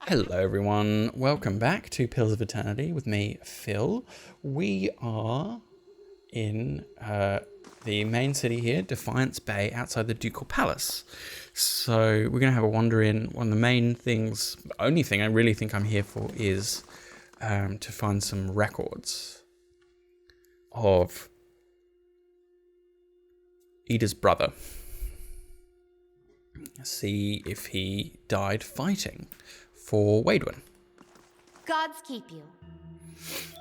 Hello everyone, welcome back to Pills of Eternity with me, Phil. We are in the main city here, Defiance Bay, outside the Ducal Palace. So we're going to have a wander in. One of the main things, the only thing I really think I'm here for is to find some records of Ida's brother. See if he died fighting for Wadwin. Gods keep you.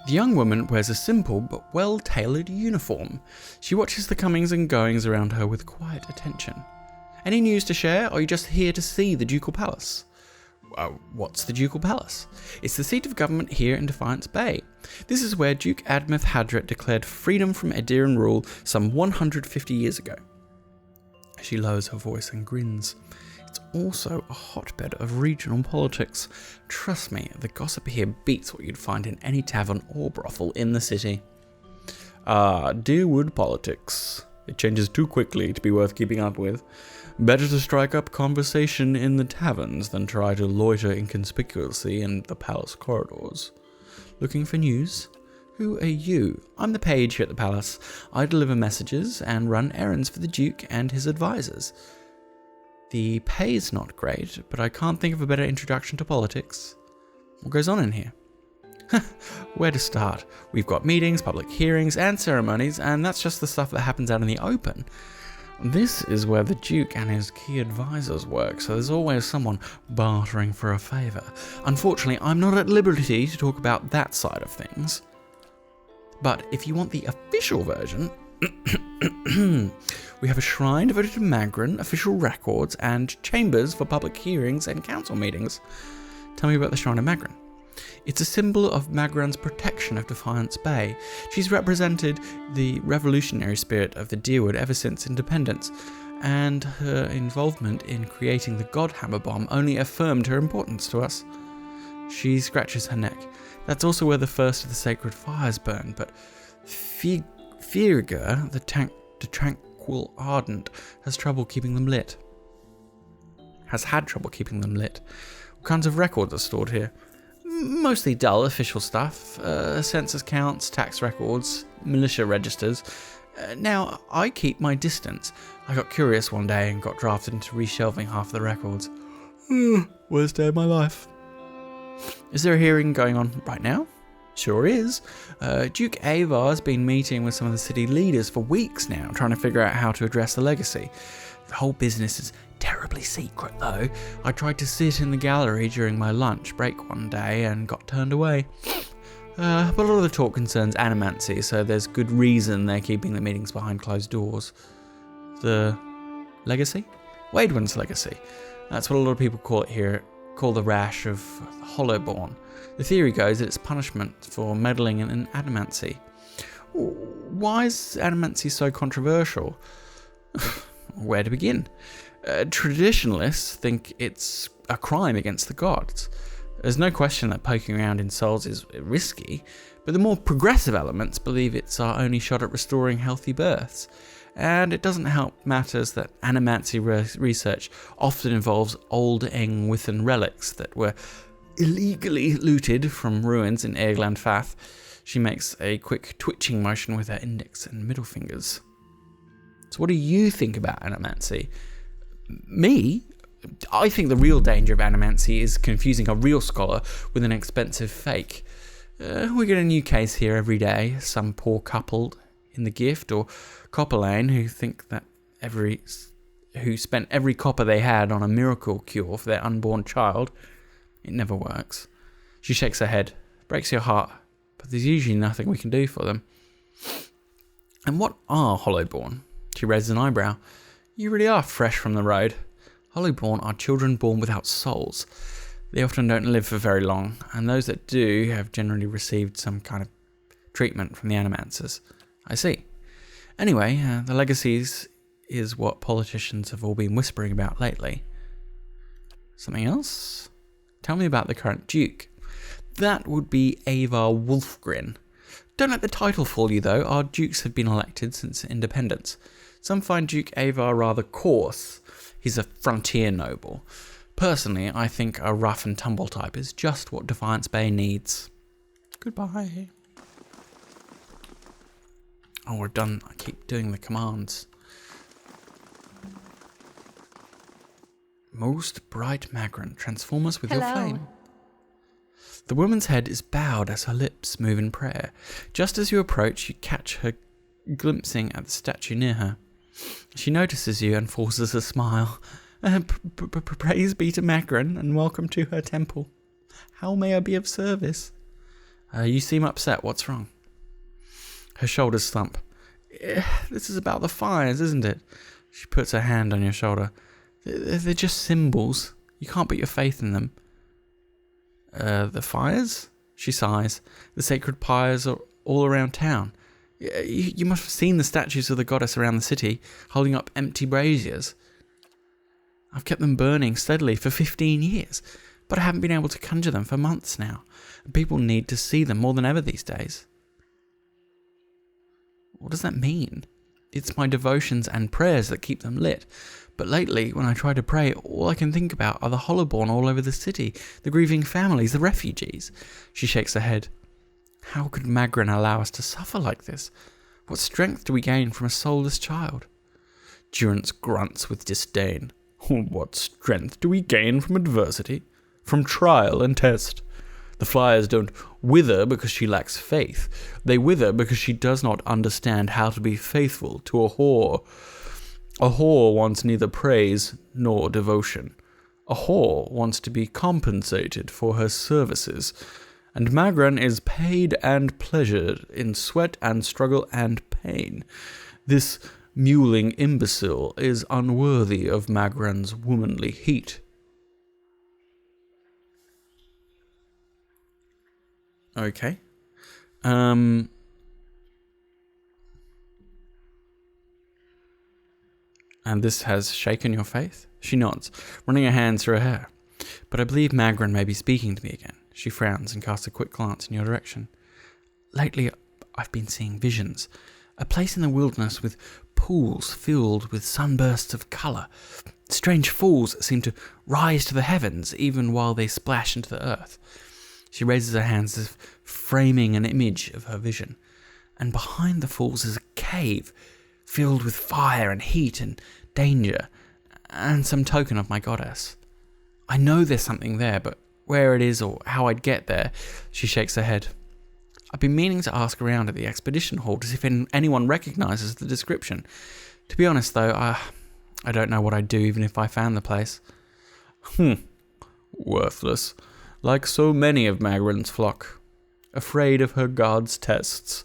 The young woman wears a simple but well-tailored uniform. She watches the comings and goings around her with quiet attention. Any news to share, or are you just here to see the Ducal Palace? What's the Ducal Palace? It's the seat of government here in Defiance Bay. This is where Duke Admeth Hadret declared freedom from Ediran rule some 150 years ago. She lowers her voice and grins. It's also a hotbed of regional politics. Trust me, the gossip here beats what you'd find in any tavern or brothel in the city. Deerwood politics. It changes too quickly to be worth keeping up with. Better to strike up conversation in the taverns than try to loiter inconspicuously in the palace corridors. Looking for news? Who are you? I'm the page here at the palace. I deliver messages and run errands for the Duke and his advisors. The pay's not great, but I can't think of a better introduction to politics. What goes on in here? Where to start? We've got meetings, public hearings, and ceremonies, and that's just the stuff that happens out in the open. This is where the Duke and his key advisors work, so there's always someone bartering for a favour. Unfortunately, I'm not at liberty to talk about that side of things. But if you want the official version, we have a shrine devoted to Magran, official records, and chambers for public hearings and council meetings. Tell me about the Shrine of Magran. It's a symbol of Magran's protection of Defiance Bay. She's represented the revolutionary spirit of the Deerwood ever since independence, and her involvement in creating the Godhammer bomb only affirmed her importance to us. She scratches her neck. That's also where the first of the sacred fires burned, but Fierger, the tranquil ardent, has had trouble keeping them lit. What kinds of records are stored here? Mostly dull official stuff, census counts, tax records, militia registers. Now, I keep my distance. I got curious one day and got drafted into reshelving half the records. Worst day of my life. Is there a hearing going on right now? Sure is. Duke Avar's been meeting with some of the city leaders for weeks now, trying to figure out how to address the legacy. The whole business is terribly secret, though. I tried to sit in the gallery during my lunch break one day and got turned away. But a lot of the talk concerns Adamancy, so there's good reason they're keeping the meetings behind closed doors. The legacy? Wadwin's legacy. That's what a lot of people call it here. Call the rash of Hollowborn. The theory goes that it's punishment for meddling in Adamancy. Why is Adamancy so controversial? Where to begin? Traditionalists think it's a crime against the gods. There's no question that poking around in souls is risky, but the more progressive elements believe it's our only shot at restoring healthy births. And it doesn't help matters that Adamancy research often involves old Engwithan relics that were illegally looted from ruins in Airgland Fath. She makes a quick twitching motion with her index and middle fingers. So what do you think about Adamancy? Me? I think the real danger of Adamancy is confusing a real scholar with an expensive fake. We get a new case here every day, some poor couple in the gift, or Copperlane who spent every copper they had on a miracle cure for their unborn child. It never works. She shakes her head. Breaks your heart, but there's usually nothing we can do for them. And what are Hollowborn? She raises an eyebrow. You really are fresh from the road. Hollowborn are children born without souls. They often don't live for very long, and those that do have generally received some kind of treatment from the Animancers. I see. Anyway, the legacies is what politicians have all been whispering about lately. Something else? Tell me about the current Duke. That would be Avar Wolfgren. Don't let the title fool you, though. Our dukes have been elected since independence. Some find Duke Avar rather coarse. He's a frontier noble. Personally, I think a rough and tumble type is just what Defiance Bay needs. Goodbye. Oh, we're done. I keep doing the commands. Most bright Magran, transform us with your flame. The woman's head is bowed as her lips move in prayer. Just as you approach, you catch her glimpsing at the statue near her. She notices you and forces a smile. Praise be to Magran, and welcome to her temple. How may I be of service? You seem upset. What's wrong? Her shoulders slump. This is about the fires, isn't it? She puts her hand on your shoulder. They're just symbols. You can't put your faith in them. The fires? She sighs. The sacred pyres are all around town. You must have seen the statues of the goddess around the city, holding up empty braziers. I've kept them burning steadily for 15 years, but I haven't been able to conjure them for months now. People need to see them more than ever these days. What does that mean? It's my devotions and prayers that keep them lit. But lately, when I try to pray, all I can think about are the hollowborn all over the city, the grieving families, the refugees. She shakes her head. How could Magran allow us to suffer like this? What strength do we gain from a soulless child? Durance grunts with disdain. What strength do we gain from adversity? From trial and test? The flyers don't wither because she lacks faith. They wither because she does not understand how to be faithful to a whore. A whore wants neither praise nor devotion. A whore wants to be compensated for her services. And Magran is paid and pleasured in sweat and struggle and pain. This mewling imbecile is unworthy of Magran's womanly heat. Okay. And this has shaken your faith? She nods, running her hands through her hair. But I believe Magran may be speaking to me again. She frowns and casts a quick glance in your direction. Lately, I've been seeing visions. A place in the wilderness with pools filled with sunbursts of colour. Strange falls seem to rise to the heavens even while they splash into the earth. She raises her hands as if framing an image of her vision. And behind the falls is a cave filled with fire and heat and danger, and some token of my goddess. I know there's something there, but where it is or how I'd get there, she shakes her head. I've been meaning to ask around at the expedition hall to see if anyone recognises the description. To be honest, though, I don't know what I'd do even if I found the place. Worthless. Like so many of Magran's flock. Afraid of her god's tests.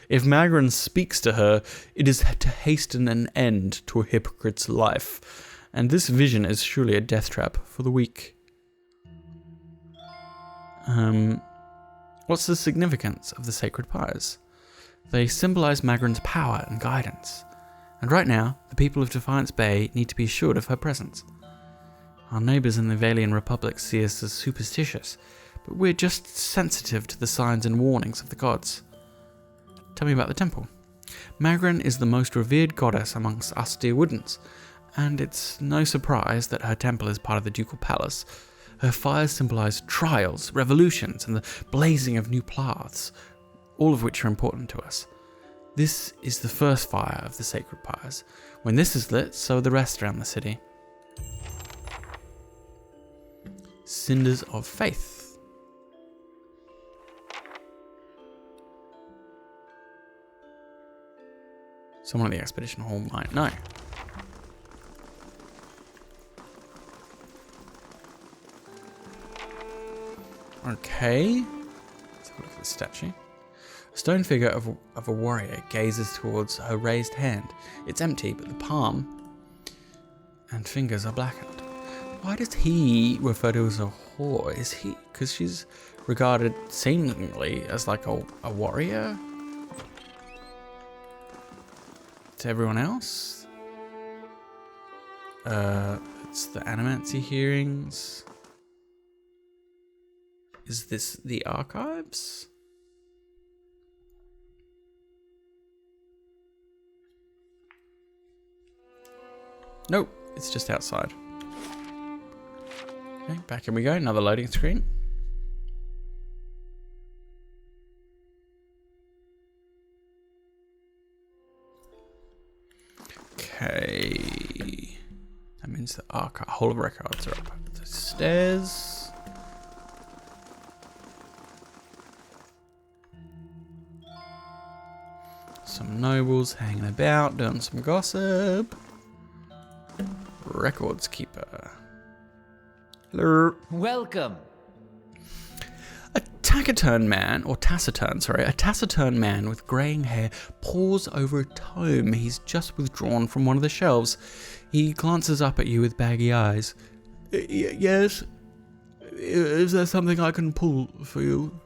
If Magran speaks to her, it is to hasten an end to a hypocrite's life. And this vision is surely a death trap for the weak. What's the significance of the sacred pyres? They symbolise Magran's power and guidance. And right now, the people of Defiance Bay need to be assured of her presence. Our neighbours in the Valiant Republic see us as superstitious, but we're just sensitive to the signs and warnings of the gods. Tell me about the temple. Magran is the most revered goddess amongst us dear Woodens, and it's no surprise that her temple is part of the ducal palace. Her fires symbolise trials, revolutions, and the blazing of new paths, all of which are important to us. This is the first fire of the sacred pyres. When this is lit, so are the rest around the city. Cinders of Faith. Someone at the expedition hall might know. Okay. Let's have a look at the statue. A stone figure of a warrior gazes towards her raised hand. It's empty, but the palm and fingers are blackened. Why does he refer to her as a whore? Is he... because she's regarded seemingly as like a warrior? To everyone else? It's the Adamancy hearings. Is this the archives? Nope, it's just outside. Okay, back in we go. Another loading screen. Okay. That means the archive, whole of records are up the stairs. Some nobles hanging about, doing some gossip. Records keeper. Hello. Welcome. A taciturn man with greying hair pores over a tome he's just withdrawn from one of the shelves. He glances up at you with baggy eyes. Yes? Is there something I can pull for you?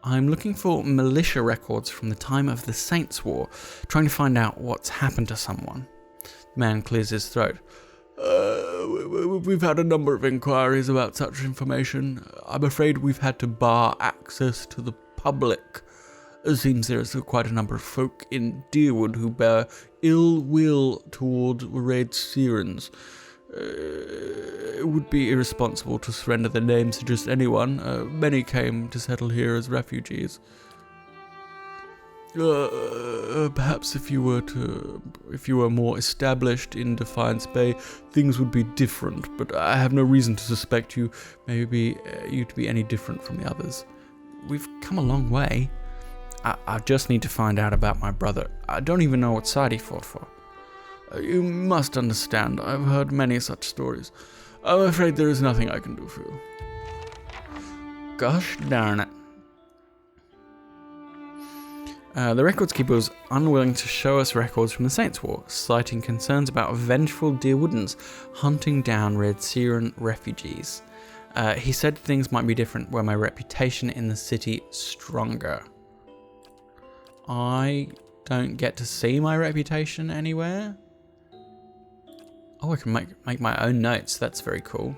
I'm looking for militia records from the time of the Saints' War, trying to find out what's happened to someone. The man clears his throat. We've had a number of inquiries about such information. I'm afraid we've had to bar access to the public. It seems there is quite a number of folk in Deerwood who bear ill will towards Raid Sirens. It would be irresponsible to surrender their names to just anyone. Many came to settle here as refugees. Perhaps if you were more established in Defiance Bay, things would be different, but I have no reason to suspect you to be any different from the others. We've come a long way. I just need to find out about my brother. I don't even know what side he fought for. You must understand, I've heard many such stories. I'm afraid there is nothing I can do for you. Gosh darn it. The records keeper was unwilling to show us records from the Saints' War, citing concerns about vengeful Deerwoodans hunting down Red Siren refugees. He said things might be different were my reputation in the city stronger. I don't get to see my reputation anywhere. Oh, I can make my own notes. That's very cool.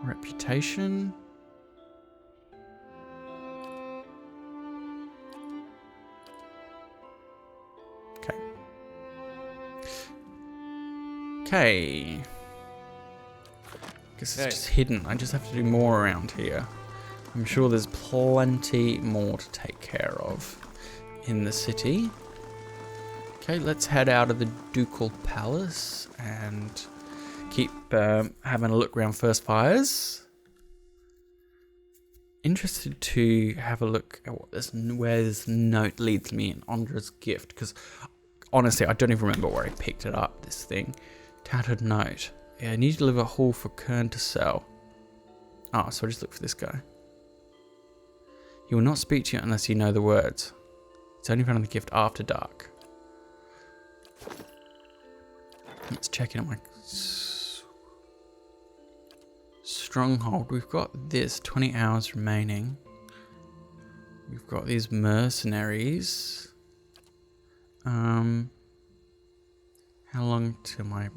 Reputation. Okay. Guess it's just hidden. I just have to do more around here. I'm sure there's plenty more to take care of in the city. Okay, let's head out of the Ducal Palace and keep having a look around First Fires. Interested to have a look at where this note leads me in Andra's gift, because honestly, I don't even remember where I picked it up, this thing. Tattered note. Yeah, I need to deliver a haul for Kern to sell. Oh, so I just look for this guy. He will not speak to you unless you know the words. It's only found in the gift after dark. Let's check in on my stronghold. We've got this, 20 hours remaining. We've got these mercenaries. How long till my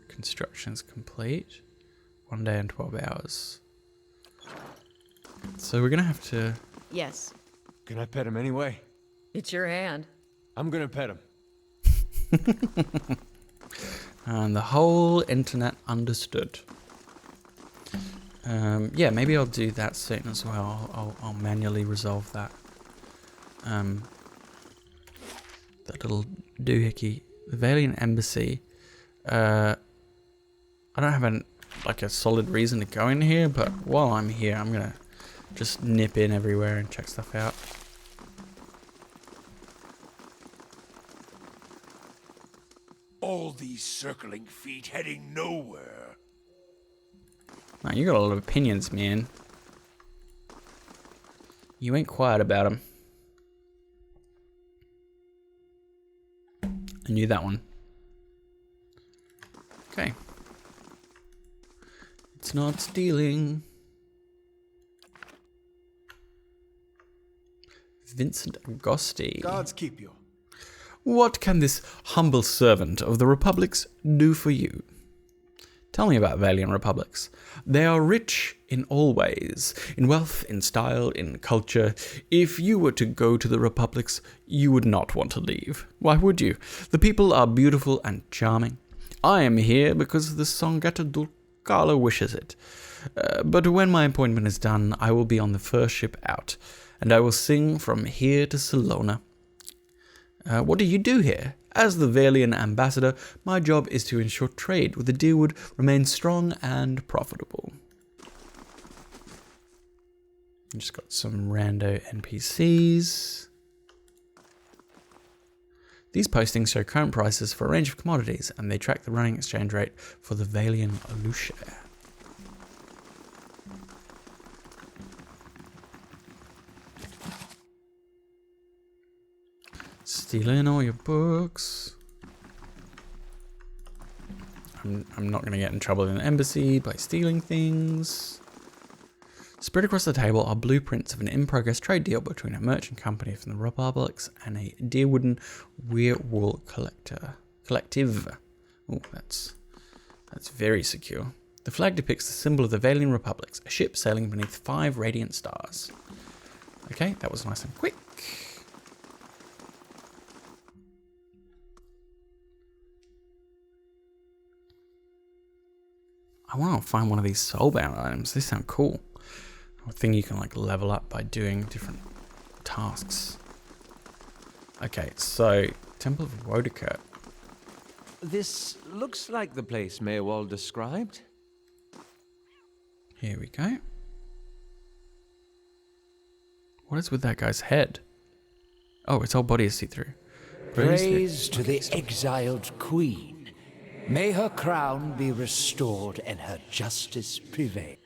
construction's complete? 1 day and 12 hours. So we're gonna have to... Yes. Can I pet him anyway? It's your hand. I'm gonna pet him. And the whole internet understood. Yeah, maybe I'll do that soon as well. I'll manually resolve that. That little doohickey. The Valiant Embassy. I don't have a solid reason to go in here, but while I'm here, I'm gonna just nip in everywhere and check stuff out. All these circling feet heading nowhere. Man, you got a lot of opinions, man. You ain't quiet about them. I knew that one. Okay. It's not stealing. Vincent Agosti. Gods keep you. What can this humble servant of the Republics do for you? Tell me about Valiant Republics. They are rich in all ways, in wealth, in style, in culture. If you were to go to the Republics, you would not want to leave. Why would you? The people are beautiful and charming. I am here because the Songata Dulcala wishes it. But when my appointment is done, I will be on the first ship out, and I will sing from here to Salona. What do you do here? As the Villian Ambassador, my job is to ensure trade with the Deerwood remains strong and profitable. Just got some rando NPCs. These postings show current prices for a range of commodities, and they track the running exchange rate for the Valian Alusha. Stealing all your books. I'm not going to get in trouble in an embassy by stealing things. Spread across the table are blueprints of an in-progress trade deal between a merchant company from the Republics and a Deerwooden weirwool collective. Oh, that's very secure. The flag depicts the symbol of the Valiant Republics, a ship sailing beneath 5 radiant stars. Okay, that was nice and quick. I want to find one of these soulbound items. They sound cool. A thing you can like level up by doing different tasks. Okay, so Temple of Wodakurt. This looks like the place Maywald described. Here we go. What is with that guy's head? Oh, its whole body is see-through. Praise to the exiled queen. May her crown be restored and her justice prevail.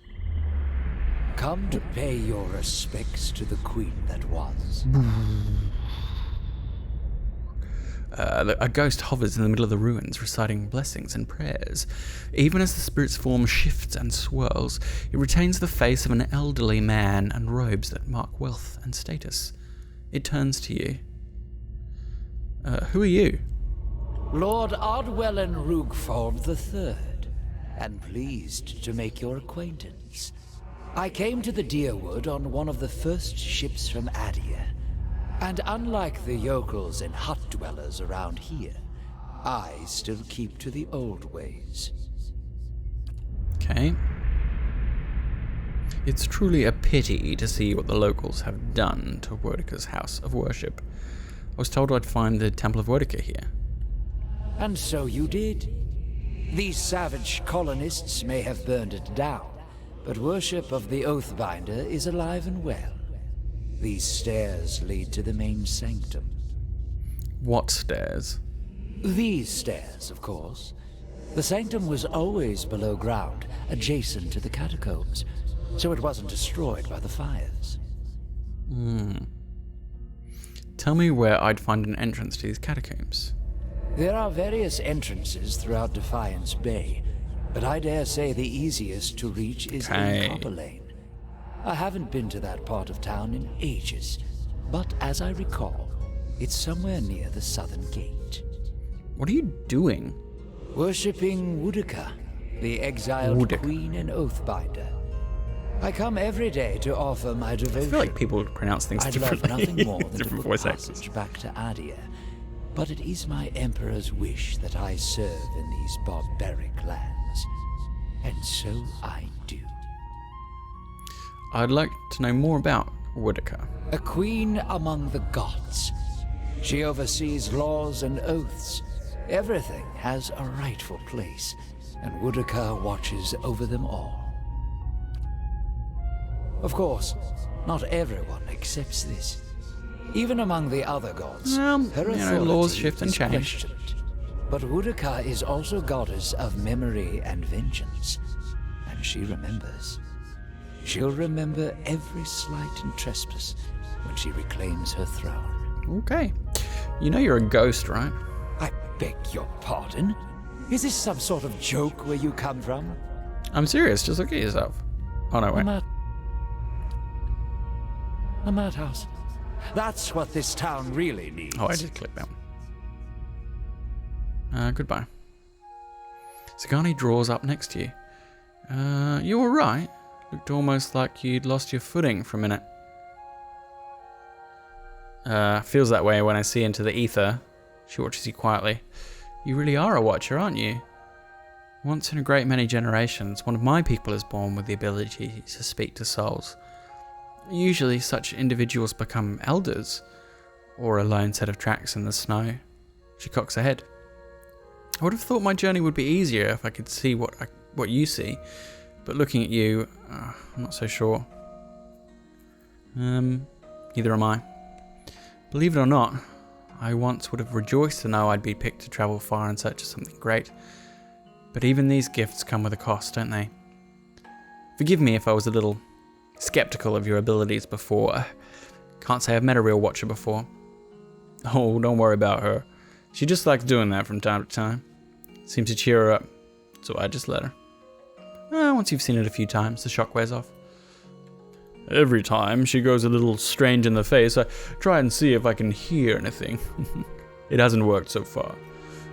Come to pay your respects to the queen that was. A ghost hovers in the middle of the ruins, reciting blessings and prayers. Even as the spirit's form shifts and swirls, it retains the face of an elderly man and robes that mark wealth and status. It turns to you. Who are you? Lord Ardwellen Rugford III, and pleased to make your acquaintance. I came to the Deerwood on one of the first ships from Adia, and unlike the yokels and hut dwellers around here, I still keep to the old ways. Okay. It's truly a pity to see what the locals have done to Wodakurt's house of worship. I was told I'd find the Temple of Wodakurt here. And so you did. These savage colonists may have burned it down, but worship of the Oathbinder is alive and well. These stairs lead to the main sanctum. What stairs? These stairs, of course. The sanctum was always below ground, adjacent to the catacombs, so it wasn't destroyed by the fires. Tell me where I'd find an entrance to these catacombs. There are various entrances throughout Defiance Bay, but I dare say the easiest to reach is in Copper Lane. I haven't been to that part of town in ages, but as I recall, it's somewhere near the southern gate. What are you doing? Worshipping Wodakurt, the exiled queen and oathbinder. I come every day to offer my devotion. I feel like people pronounce things differently. I'd love nothing more than different to voice book actors. passage back to Adia, but it is my emperor's wish that I serve in these barbaric lands, and so I do. I'd like to know more about Wodakurt. A queen among the gods. She oversees laws and oaths. Everything has a rightful place, and Wodakurt watches over them all. Of course, not everyone accepts this. Even among the other gods, her authority laws shift and is change. questioned. But Wodakurt is also goddess of memory and vengeance, and she remembers. She'll remember every slight and trespass when she reclaims her throne. Okay. You know you're a ghost, right? I beg your pardon? Is this some sort of joke where you come from? I'm serious, just look at yourself. Oh no, wait. A madhouse. That's what this town really needs. Oh, I did click that one. Goodbye. Zagani draws up next to you. You alright? Looked almost like you'd lost your footing for a minute. Feels that way when I see into the ether. She watches you quietly. You really are a watcher, aren't you? Once in a great many generations, one of my people is born with the ability to speak to souls. Usually such individuals become elders, or a lone set of tracks in the snow. She cocks her head. I would have thought my journey would be easier if I could see what you see, but looking at you, I'm not so sure. Neither am I. Believe it or not, I once would have rejoiced to know I'd be picked to travel far in search of something great. But even these gifts come with a cost, don't they? Forgive me if I was a little skeptical of your abilities before. Can't say I've met a real watcher before. Oh, don't worry about her. She just likes doing that from time to time. Seems to cheer her up, so I just let her. Once you've seen it a few times, the shock wears off. Every time she goes a little strange in the face, I try and see if I can hear anything. It hasn't worked so far.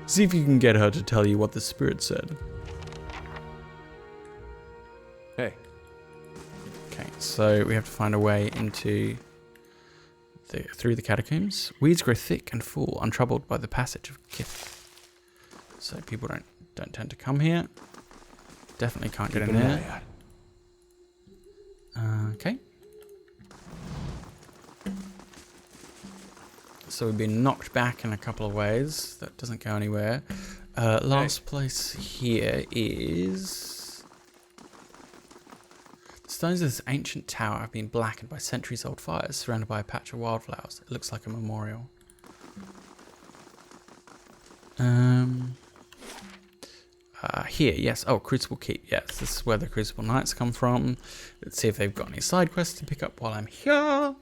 See if you can get her to tell you what the spirit said. Hey. Okay, so we have to find a way through the catacombs. Weeds grow thick and full, untroubled by the passage of Kith. So people don't tend to come here. Definitely can't get in there. Okay. So we've been knocked back in a couple of ways. That doesn't go anywhere. Last place here is... The stones of this ancient tower have been blackened by centuries-old fires, surrounded by a patch of wildflowers. It looks like a memorial. Here, yes. Oh, Crucible Keep. Yes, this is where the Crucible Knights come from. Let's see if they've got any side quests to pick up while I'm here.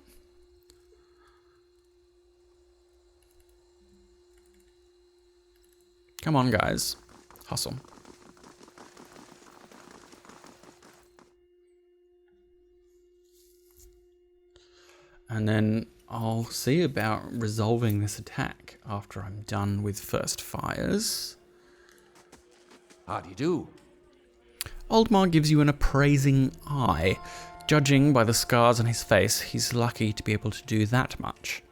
Come on, guys. Hustle. And then I'll see about resolving this attack after I'm done with first fires. How do you do? Oldmar gives you an appraising eye. Judging by the scars on his face, he's lucky to be able to do that much.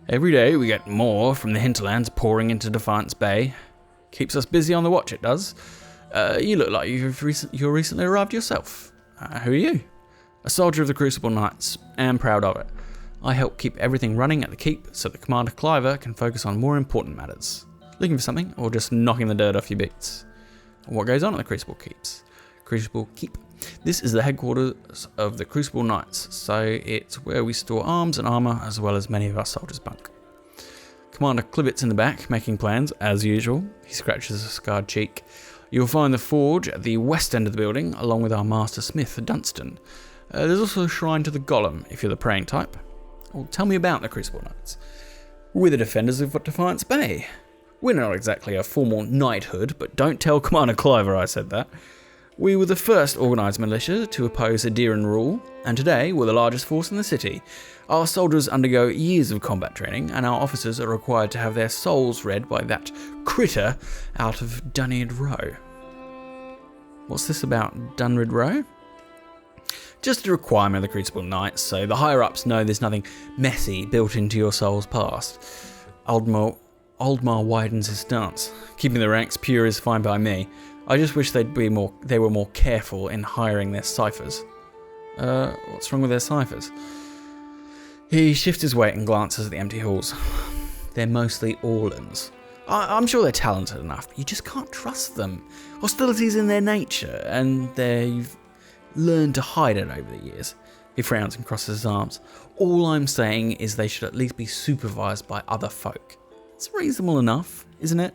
Every day we get more from the hinterlands pouring into Defiance Bay. Keeps us busy on the watch, it does. You look like you're recently arrived yourself. Who are you? A soldier of the Crucible Knights, and proud of it. I help keep everything running at the keep so that Commander Cliver can focus on more important matters. Looking for something, or just knocking the dirt off your boots? What goes on at the Crucible Keep? This is the headquarters of the Crucible Knights, so it's where we store arms and armour, as well as many of our soldiers' bunk. Commander Clivet's in the back, making plans, as usual. He scratches a scarred cheek. You'll find the forge at the west end of the building, along with our master smith, Dunstan. There's also a shrine to the Golem, if you're the praying type. Well, tell me about the Crucible Knights. We're the defenders of Defiance Bay. We're not exactly a formal knighthood, but don't tell Commander Cliver I said that. We were the first organised militia to oppose Adiran rule, and today we're the largest force in the city. Our soldiers undergo years of combat training, and our officers are required to have their souls read by that critter out of Dunrid Row. What's this about Dunrid Row? Just a requirement of the Crucible Knights, so the higher-ups know there's nothing messy built into your soul's past. Oldmar widens his stance. Keeping the ranks pure is fine by me. I just wish they were more careful in hiring their ciphers. What's wrong with their ciphers? He shifts his weight and glances at the empty halls. They're mostly Orlans. I'm sure they're talented enough, but you just can't trust them. Hostility's in their nature, and they've learned to hide it over the years. He frowns and crosses his arms. All I'm saying is they should at least be supervised by other folk. It's reasonable enough, isn't it?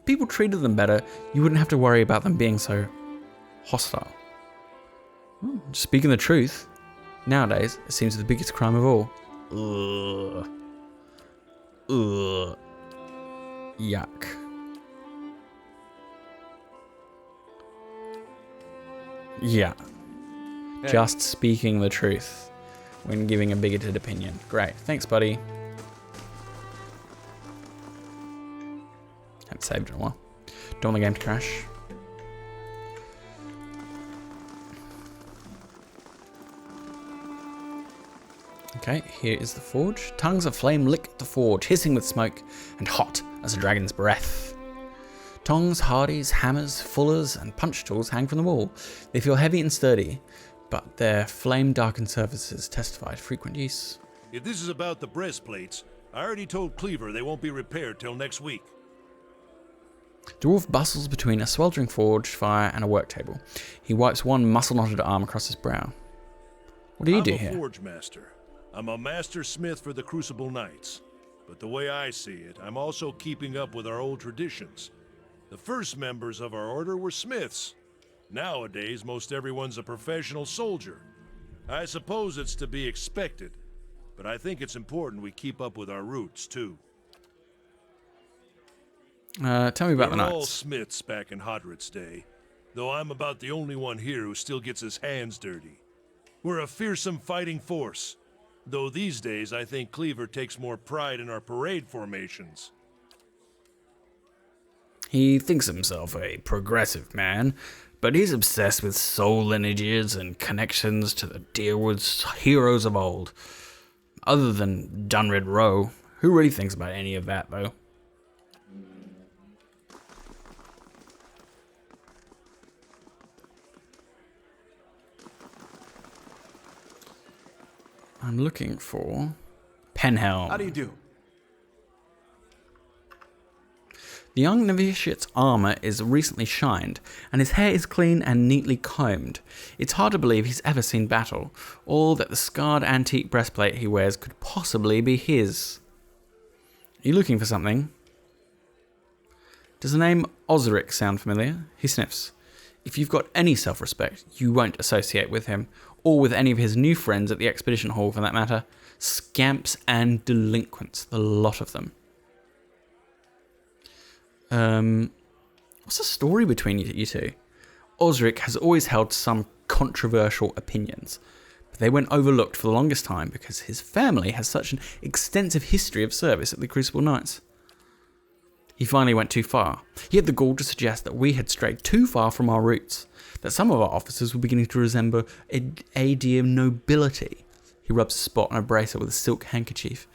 People treated them better, you wouldn't have to worry about them being so hostile. Speaking the truth, nowadays it seems the biggest crime of all. Ugh. Yuck. Yeah. Hey. Just speaking the truth when giving a bigoted opinion. Great. Thanks, buddy. haven't saved in a while. Don't want the game to crash. Okay, here is the forge. Tongues of flame lick the forge, hissing with smoke and hot as a dragon's breath. Tongs, hardies, hammers, fullers, and punch tools hang from the wall. They feel heavy and sturdy, but their flame-darkened surfaces testify to frequent use. If this is about the breastplates, I already told Cleaver they won't be repaired till next week. Dwarf bustles between a sweltering forge fire and a work table. He wipes one muscle-knotted arm across his brow. What do you do here? I'm a forge master. I'm a master smith for the Crucible Knights. But the way I see it, I'm also keeping up with our old traditions. The first members of our order were smiths. Nowadays, most everyone's a professional soldier. I suppose it's to be expected, but I think it's important we keep up with our roots, too. Tell me about the We're all Knights. smiths back in Hodred's day, though I'm about the only one here who still gets his hands dirty. We're a fearsome fighting force, though these days I think Cleaver takes more pride in our parade formations. He thinks himself a progressive man, but he's obsessed with soul lineages and connections to the Deerwood's heroes of old. Other than Dunred Row, who really thinks about any of that, though? I'm looking for Penhelm. How do you do? The young novitiate's armor is recently shined, and his hair is clean and neatly combed. It's hard to believe he's ever seen battle, or that the scarred antique breastplate he wears could possibly be his. Are you looking for something? Does the name Osric sound familiar? He sniffs. If you've got any self-respect, you won't associate with him, or with any of his new friends at the Expedition Hall for that matter. Scamps and delinquents, the lot of them. What's the story between you two? Osric has always held some controversial opinions, but they went overlooked for the longest time because his family has such an extensive history of service at the Crucible Knights. He finally went too far. He had the gall to suggest that we had strayed too far from our roots, that some of our officers were beginning to resemble a dear nobility. He rubs a spot on a bracer with a silk handkerchief.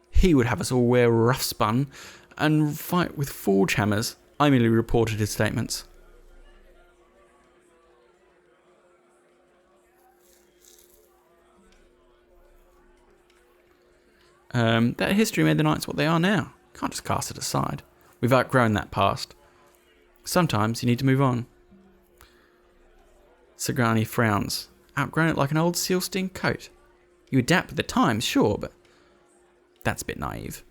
He would have us all wear rough spun and fight with forge hammers. I merely reported his statements. That history made the Knights what they are now. Can't just cast it aside. We've outgrown that past. Sometimes you need to move on. Sigrani frowns. Outgrown it like an old sealskin coat. You adapt with the times, sure, but that's a bit naive.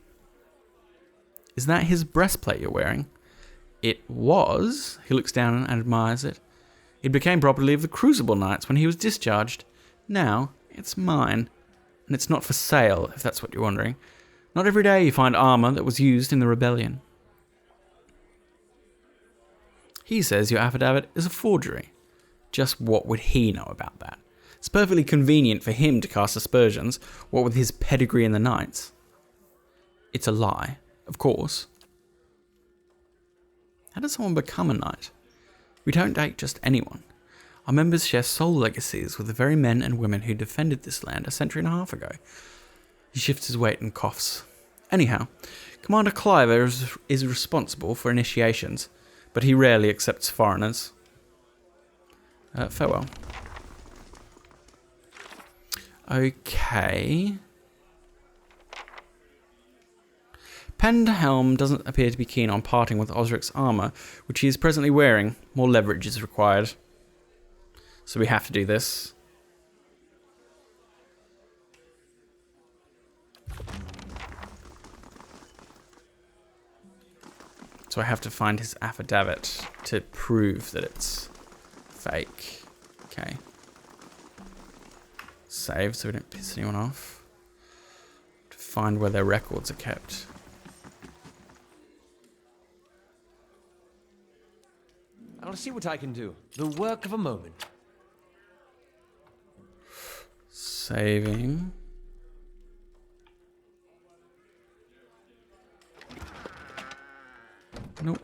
Is that his breastplate you're wearing? It was. He looks down and admires it. It became property of the Crucible Knights when he was discharged. Now, it's mine. And it's not for sale, if that's what you're wondering. Not every day you find armor that was used in the rebellion. He says your affidavit is a forgery. Just what would he know about that? It's perfectly convenient for him to cast aspersions, what with his pedigree in the Knights. It's a lie. Of course. How does someone become a knight? We don't date just anyone. Our members share soul legacies with the very men and women who defended this land a century and a half ago. He shifts his weight and coughs. Anyhow, Commander Cliver is responsible for initiations, but he rarely accepts foreigners. Farewell. Okay. Penhelm doesn't appear to be keen on parting with Osric's armor, which he is presently wearing. More leverage is required. So we have to do this. So I have to find his affidavit to prove that it's fake. Okay. Save so we don't piss anyone off. To find where their records are kept. I'll see what I can do. The work of a moment. Saving. Nope.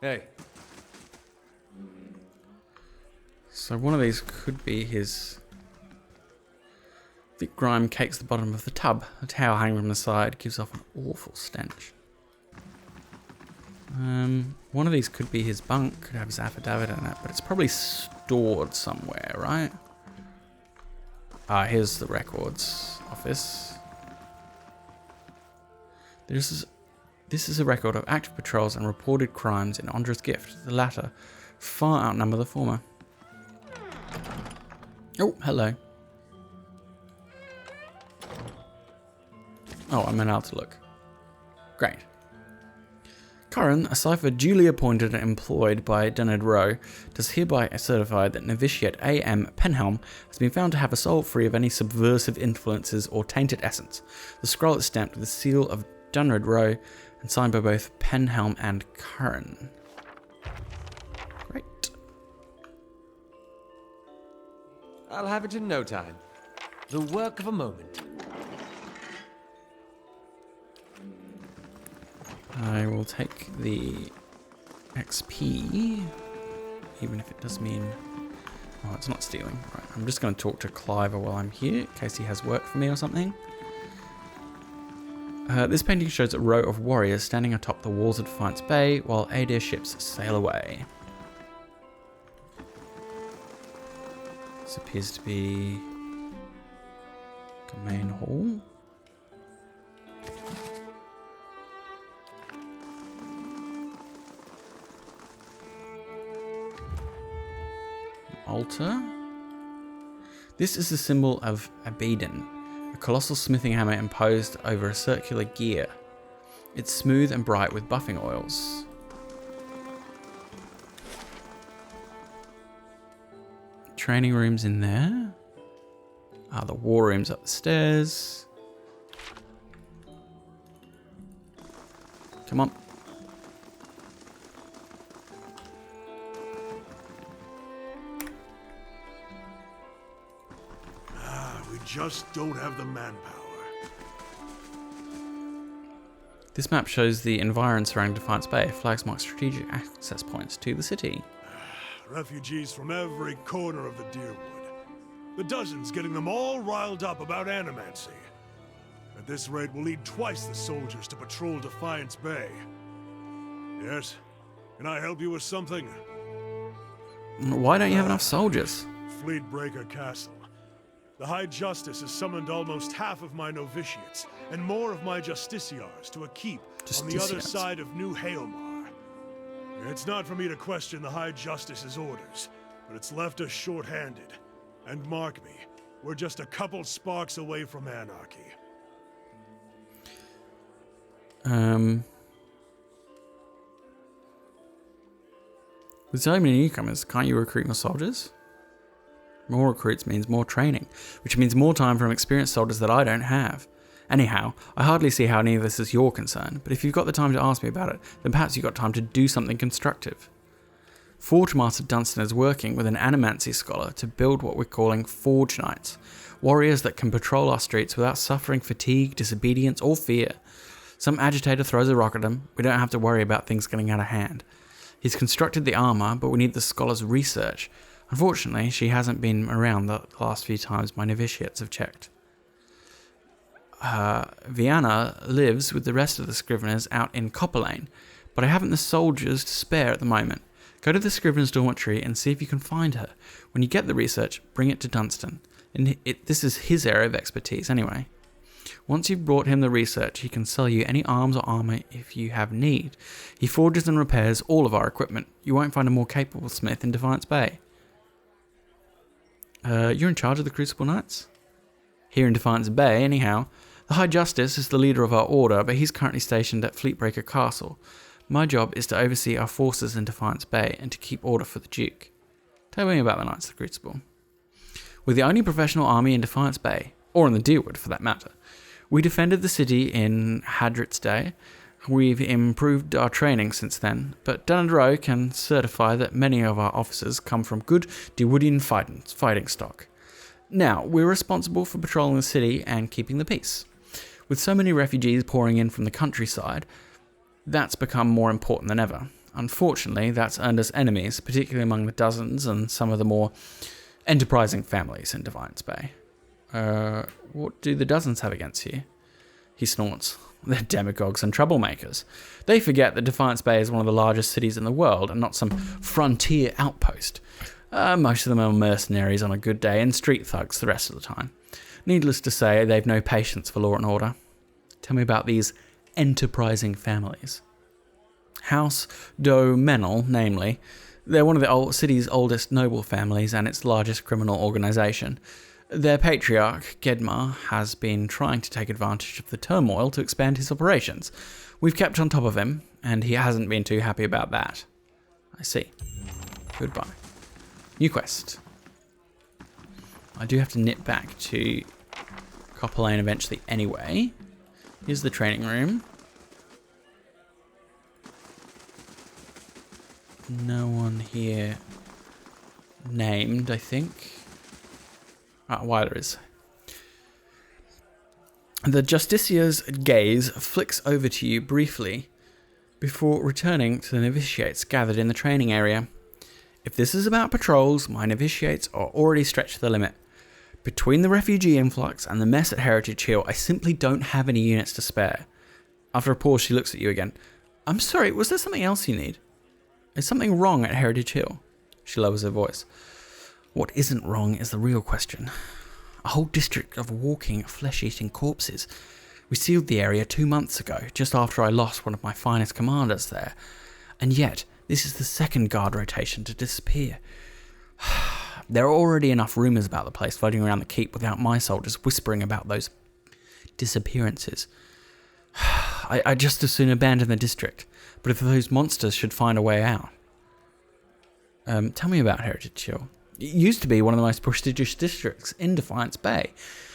Hey, So one of these could be his... Thick grime cakes the bottom of the tub. A towel hanging from the side gives off an awful stench. One of these could be his bunk, could have his affidavit in it, but it's probably stored somewhere, right? Here's the records office. This is a record of active patrols and reported crimes in Andra's gift. The latter far outnumber the former. Oh, hello. Oh, I'm allowed to look. Great. Curran, a cipher duly appointed and employed by Dunnard Rowe, does hereby certify that novitiate A.M. Penhelm has been found to have a soul free of any subversive influences or tainted essence. The scroll is stamped with the seal of Dunnard Rowe and signed by both Penhelm and Curran. Great. I'll have it in no time. The work of a moment. I will take the XP, even if it does mean... Oh, it's not stealing. Right, I'm just going to talk to Cliver while I'm here, in case he has work for me or something. This painting shows a row of warriors standing atop the walls of Defiance Bay while Adair ships sail away. This appears to be the main hall. Altar. This is the symbol of Abaddon, a colossal smithing hammer imposed over a circular gear. It's smooth and bright with buffing oils. Training rooms in there. The war rooms up the stairs. Come on. Just don't have the manpower. This map shows the environs surrounding Defiance Bay. Flags mark strategic access points to the city. Refugees from every corner of the Deerwood. The dozens getting them all riled up about Adamancy. At this rate, we'll need twice the soldiers to patrol Defiance Bay. Yes? Can I help you with something? Why don't you have enough soldiers? Fleetbreaker Castle. The High Justice has summoned almost half of my novitiates and more of my justiciars to a keep on the other side of New Hailmar. It's not for me to question the High Justice's orders, but it's left us short-handed. And mark me, we're just a couple sparks away from anarchy. With so many newcomers, can't you recruit more soldiers? More recruits means more training, which means more time from experienced soldiers that I don't have. Anyhow, I hardly see how any of this is your concern, but if you've got the time to ask me about it, then perhaps you've got time to do something constructive. Forge Master Dunstan is working with an Adamancy scholar to build what we're calling Forge Knights, warriors that can patrol our streets without suffering fatigue, disobedience, or fear. Some agitator throws a rock at them, we don't have to worry about things getting out of hand. He's constructed the armor, but we need the scholar's research. Unfortunately, she hasn't been around the last few times my novitiates have checked. Vianna lives with the rest of the Scriveners out in Copper Lane, but I haven't the soldiers to spare at the moment. Go to the Scrivener's dormitory and see if you can find her. When you get the research, bring it to Dunstan. And this is his area of expertise anyway. Once you've brought him the research, he can sell you any arms or armor if you have need. He forges and repairs all of our equipment. You won't find a more capable smith in Defiance Bay. You're in charge of the Crucible Knights? Here in Defiance Bay, anyhow. The High Justice is the leader of our order, but he's currently stationed at Fleetbreaker Castle. My job is to oversee our forces in Defiance Bay and to keep order for the Duke. Tell me about the Knights of the Crucible. We're the only professional army in Defiance Bay, or in the Deerwood for that matter. We defended the city in Hadrit's day. We've improved our training since then, but Dunnard can certify that many of our officers come from good Deerwoodian fighting stock. Now, we're responsible for patrolling the city and keeping the peace. With so many refugees pouring in from the countryside, That's become more important than ever. Unfortunately, that's earned us enemies, particularly among the dozens and some of the more enterprising families in Defiance Bay. What do the dozens have against you? He snorts. They're demagogues and troublemakers. They forget that Defiance Bay is one of the largest cities in the world and not some frontier outpost. Most of them are mercenaries on a good day and street thugs the rest of the time. Needless to say, they've no patience for law and order. Tell me about these enterprising families. House Domenel, namely, they're one of the city's oldest noble families and its largest criminal organisation. Their patriarch, Gedmar, has been trying to take advantage of the turmoil to expand his operations. We've kept on top of him, and he hasn't been too happy about that. I see. Goodbye. New quest. I do have to nip back to Copper Lane eventually anyway. Here's the training room. No one here named, I think. Why there is. The Justicia's gaze flicks over to you briefly before returning to the novitiates gathered in the training area. If this is about patrols, my novitiates are already stretched to the limit. Between the refugee influx and the mess at Heritage Hill, I simply don't have any units to spare. After a pause, she looks at you again. I'm sorry, was there something else you need? Is something wrong at Heritage Hill? She lowers her voice. What isn't wrong is the real question. A whole district of walking, flesh-eating corpses. We sealed the area 2 months ago, just after I lost one of my finest commanders there. And yet, this is the second guard rotation to disappear. There are already enough rumours about the place floating around the keep without my soldiers whispering about those disappearances. I'd just as soon abandon the district, but if those monsters should find a way out. Tell me about Heritage Hill. It used to be one of the most prestigious districts in Defiance Bay,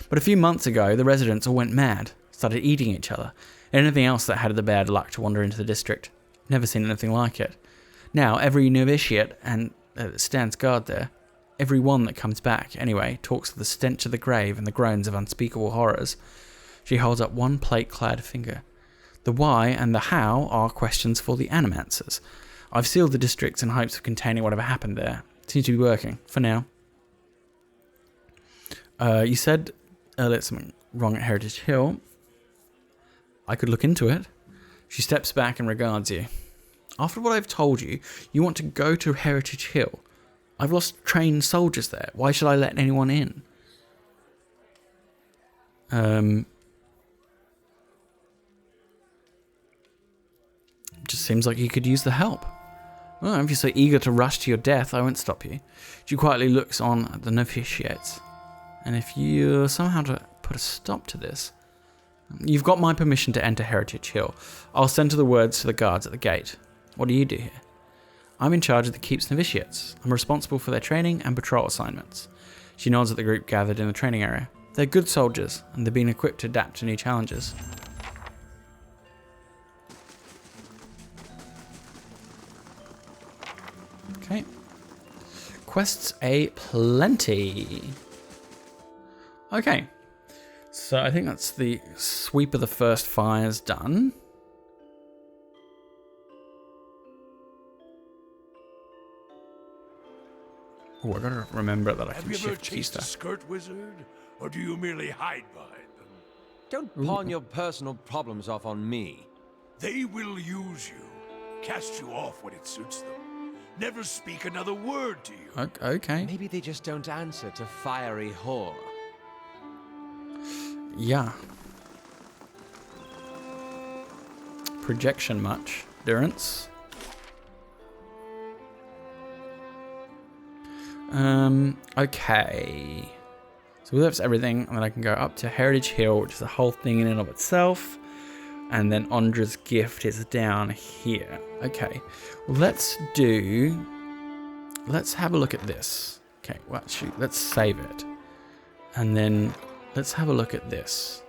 but a few months ago the residents all went mad, started eating each other, and anything else that had the bad luck to wander into the district. Never seen anything like it. Now every novitiate and stands guard there, every one that comes back anyway, talks of the stench of the grave and the groans of unspeakable horrors. She holds up one plate-clad finger. The why and the how are questions for the Animancers. I've sealed the districts in hopes of containing whatever happened there. Seems to be working, for now. You said earlier something wrong at Heritage Hill. I could look into it. She steps back and regards you. After what I've told you, you want to go to Heritage Hill. I've lost trained soldiers there. Why should I let anyone in? Just seems like you could use the help. Well, if you're so eager to rush to your death, I won't stop you. She quietly looks on at the novitiates. And if you're somehow to put a stop to this, you've got my permission to enter Heritage Hill. I'll send to the words to the guards at the gate. What do you do here? I'm in charge of the keep's novitiates. I'm responsible for their training and patrol assignments. She nods at the group gathered in the training area. They're good soldiers, and they've been equipped to adapt to new challenges. Okay. Quests plenty. Okay. So I think that's the sweep of the first fires done. Oh, I gotta remember that I can shift key Have you ever chased a stuff. skirt wizard? Or do you merely hide behind them? Don't pawn your personal problems off on me. They will use you, cast you off when it suits them. Never speak another word to you. Okay. Maybe they just don't answer to fiery whore. Yeah. Projection much. Durance. Okay. So that's everything, and then I can go up to Heritage Hill, which is a whole thing in and of itself. And then Ondra's gift is down here. Okay. Well, let's have a look at this. Okay, well, actually, let's save it. And then let's have a look at this.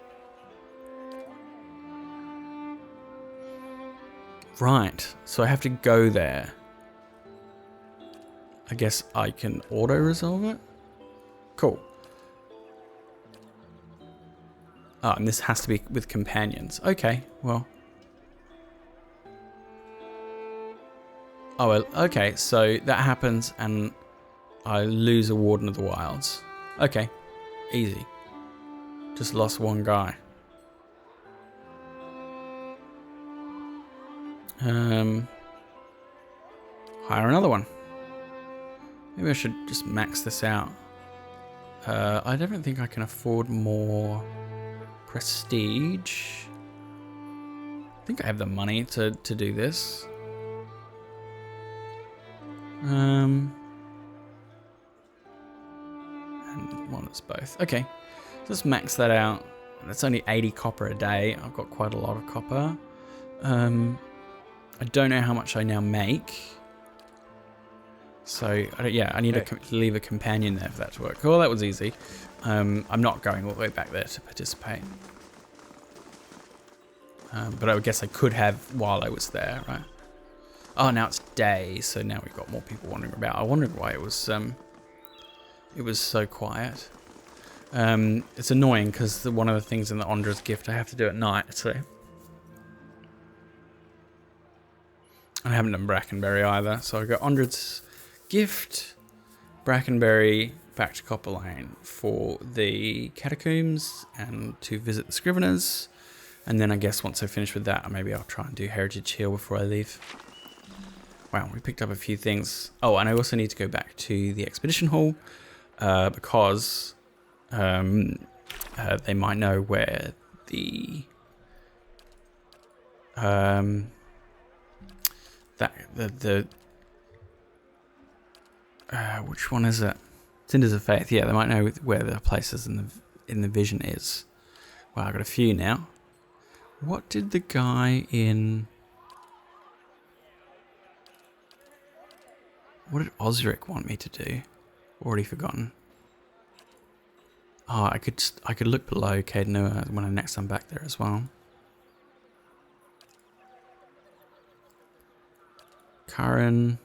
Right, so I have to go there. I guess I can auto-resolve it? Cool. Oh, and this has to be with companions. Okay, well. Oh, well, okay, so that happens and I lose a Warden of the Wilds. Okay, easy. Just lost one guy. Hire another one. Maybe I should just max this out. I don't think I can afford more prestige. I think I have the money to do this. And one that's both. Okay, just max that out. That's only 80 copper a day. I've got quite a lot of copper. I don't know how much I now make. So, I need to leave a companion there for that to work. Oh, that was easy. I'm not going all the way back there to participate. But I guess I could have while I was there, right? Oh, now it's day, so now we've got more people wandering about. I wondered why it was so quiet. It's annoying because one of the things in the Ondra's gift I have to do at night, so... I haven't done Brackenberry either, so I've got Ondra's gift, Brackenberry, back to Copper Lane for the catacombs and to visit the Scriveners. And then I guess once I finish with that, maybe I'll try and do Heritage Hill before I leave. Wow, we picked up a few things. Oh, and I also need to go back to the Expedition Hall because they might know where the which one is it? Cinders of Faith. Yeah, they might know where the places in the vision is. Well, I've got a few now. What did the guy in... What did Osric want me to do? Already forgotten. Oh, I could look below Cadenua when I next time back there as well. Karen.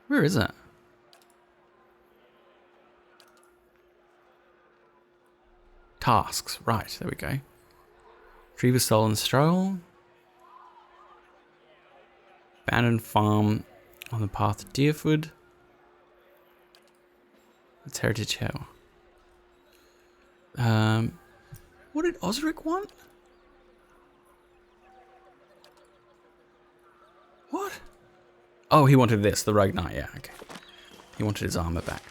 Where is it? Tasks. Right, there we go. Retrieve a stolen stroll. Abandoned farm on the path to Deerfoot. It's Heritage Hill. What did Osric want? What? Oh, he wanted this, the Rogue Knight, yeah, okay. He wanted his armor back.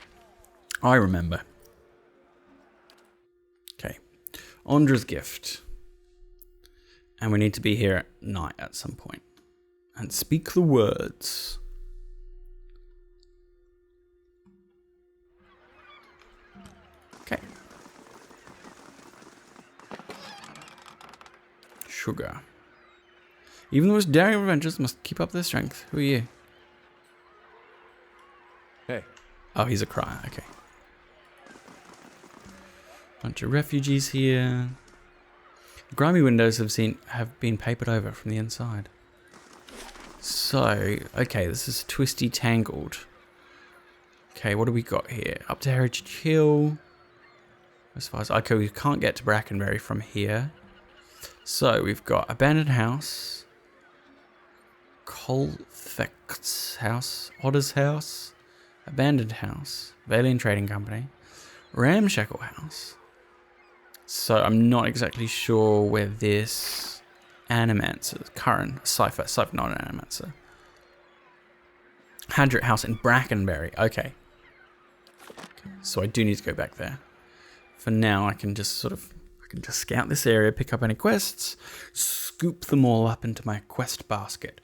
I remember. Okay. Ondra's gift. And we need to be here at night at some point. And speak the words. Okay. Sugar. Even the most daring of adventurers must keep up their strength. Who are you? Hey. Oh, he's a crier. Okay. Bunch of refugees here. Grimy windows have been papered over from the inside. So, okay, this is twisty tangled. Okay, what do we got here? Up to Heritage Hill. As far as okay, we can't get to Brackenberry from here. So we've got Abandoned House, Colfect's House, Otter's House, Abandoned House, Valiant Trading Company, Ramshackle House. So I'm not exactly sure where this Animancer, current Cypher, not an Animancer. Hadrit House in Brackenberry. Okay. So I do need to go back there. For now, I can just scout this area, pick up any quests, scoop them all up into my quest basket.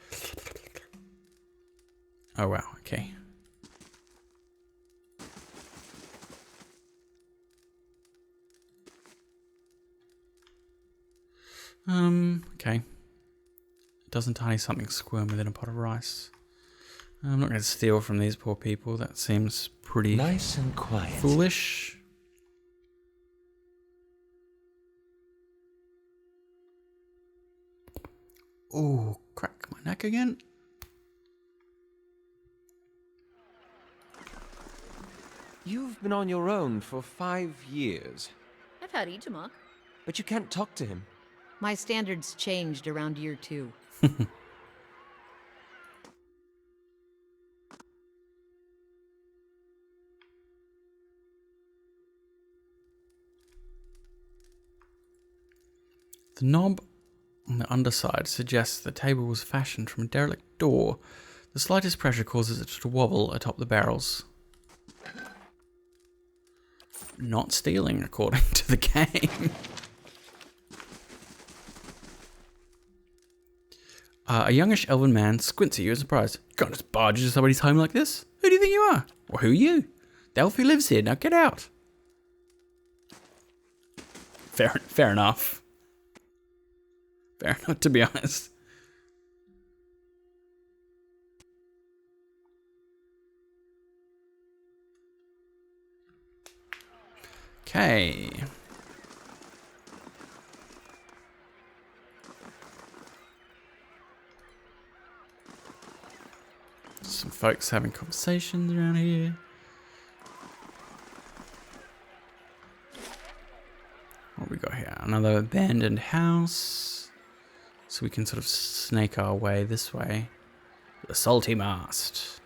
Oh wow, okay. Okay. Doesn't tiny something squirm within a pot of rice. I'm not going to steal from these poor people. That seems pretty nice and quiet. Foolish. Oh, crack my neck again. You've been on your own for 5 years. I've had Itamok. but you can't talk to him. My standards changed around year 2. The knob on the underside suggests the table was fashioned from a derelict door. The slightest pressure causes it to wobble atop the barrels. Not stealing, according to the game. A youngish elven man squints at you in surprise. You can't just barge into somebody's home like this. Who do you think you are? Or who are you? The elf who lives here. Now get out. Fair enough. Fair enough, to be honest. Okay. Some folks having conversations around here. What we got here? Another abandoned house. So we can sort of snake our way this way. The Salty Mast.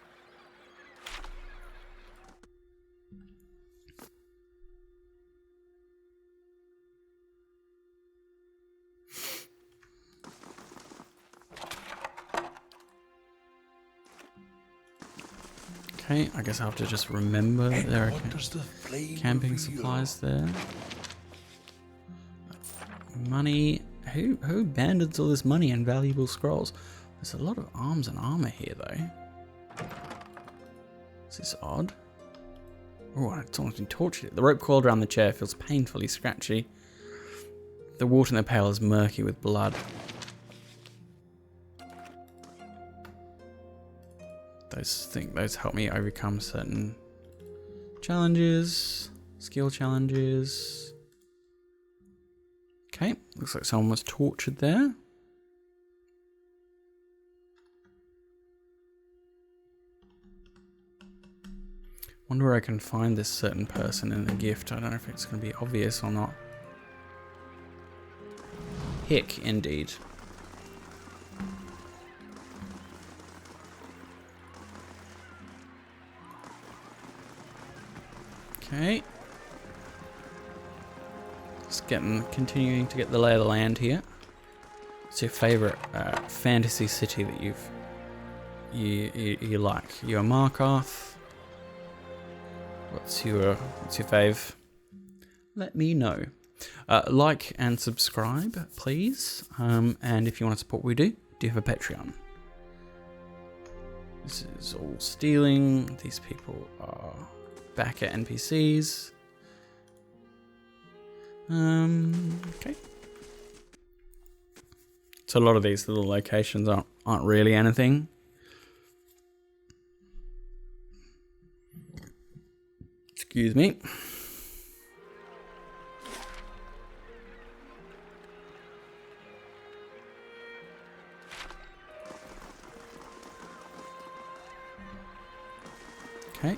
Okay, I guess I have to just remember that there are camping supplies there. Money. Who abandons all this money and valuable scrolls? There's a lot of arms and armor here, though. Is this odd? Oh, someone's been tortured. The rope coiled around the chair feels painfully scratchy. The water in the pail is murky with blood. Those help me overcome certain challenges, skill challenges. Okay, looks like someone was tortured there. Wonder where I can find this certain person in the gift. I don't know if it's going to be obvious or not. Hick, indeed. Okay. Just continuing to get the lay of the land here. What's your favourite fantasy city that you like? You're Markarth. What's your fave? Let me know. Like and subscribe, please. And if you want to support what we do you have a Patreon. This is all stealing. These people are back at NPCs. Okay. So a lot of these little locations aren't really anything. Excuse me. Okay.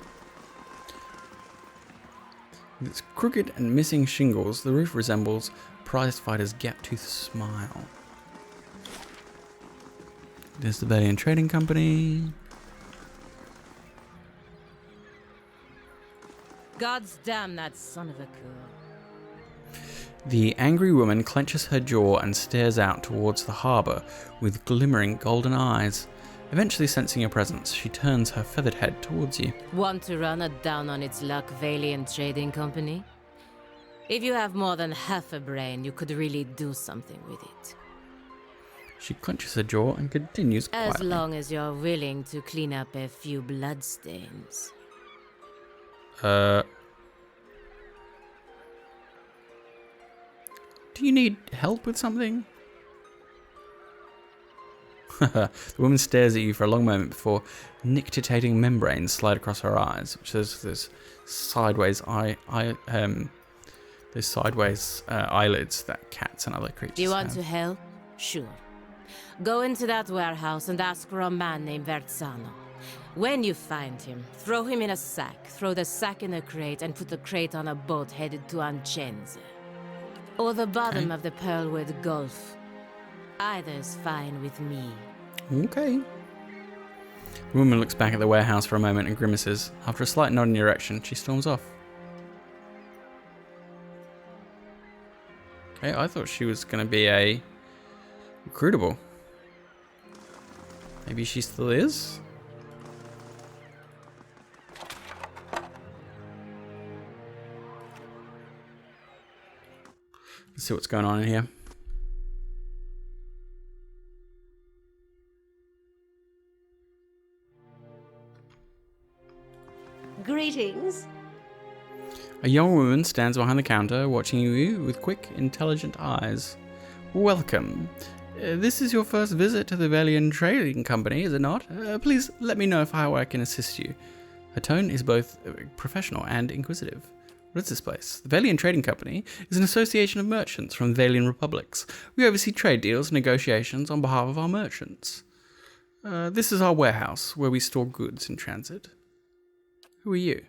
With its crooked and missing shingles, the roof resembles prize-fighter's gap-toothed smile. There's the Valiant Trading Company. God's damn that son of a cool. The angry woman clenches her jaw and stares out towards the harbour with glimmering golden eyes. Eventually sensing your presence, she turns her feathered head towards you. Want to run it down on its luck, Valiant Trading Company? If you have more than half a brain, you could really do something with it. She clenches her jaw and continues quietly. As long as you're willing to clean up a few bloodstains. Do you need help with something? The woman stares at you for a long moment before nictitating membranes slide across her eyes, which is this sideways eyelids that cats and other creatures Do you want have. to help? Sure. Go into that warehouse and ask for a man named Verzano. When you find him, throw him in a sack, throw the sack in a crate, and put the crate on a boat headed to Ancenze. or the bottom of the Pearlwood Gulf. Either's fine with me. Okay. The woman looks back at the warehouse for a moment and grimaces. After a slight nod in your direction, she storms off. Okay, I thought she was going to be a recruitable. Maybe she still is? Let's see what's going on in here. Greetings. A young woman stands behind the counter, watching you with quick, intelligent eyes. Welcome. This is your first visit to the Valiant Trading Company, is it not? Please let me know how I can assist you. Her tone is both professional and inquisitive. What is this place? The Valiant Trading Company is an association of merchants from the Valiant Republics. We oversee trade deals and negotiations on behalf of our merchants. This is our warehouse, where we store goods in transit. Who are you?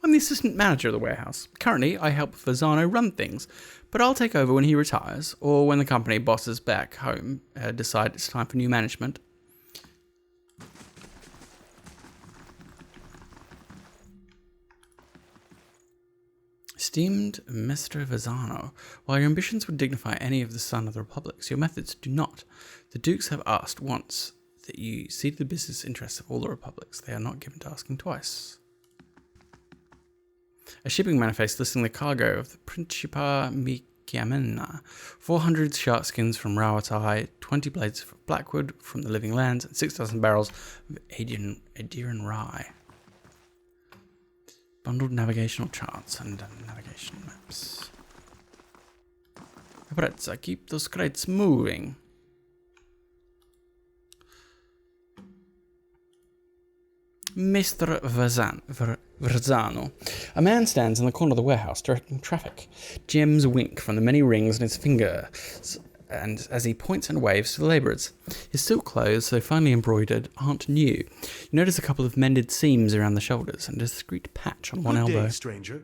I'm the assistant manager of the warehouse. Currently, I help Vazano run things, but I'll take over when he retires, or when the company bosses back home decide it's time for new management. Esteemed Mr. Vazano, while your ambitions would dignify any of the Son of the Republics, your methods do not. The Dukes have asked once that you see to the business interests of all the Republics. They are not given to asking twice. A shipping manifest listing the cargo of the Principa Mikiamena, 400 shark skins from Rawatai, 20 blades of blackwood from the Living Lands, and 6,000 barrels of Adiran rye. Bundled navigational charts and navigation maps. Prezza, keep those crates moving. Mr. Vazano. A man stands in the corner of the warehouse directing traffic. Gems wink from the many rings on his fingers, and as he points and waves to the labourers. His silk clothes, though finely embroidered, aren't new. You notice a couple of mended seams around the shoulders and a discreet patch on one elbow. Good day, stranger.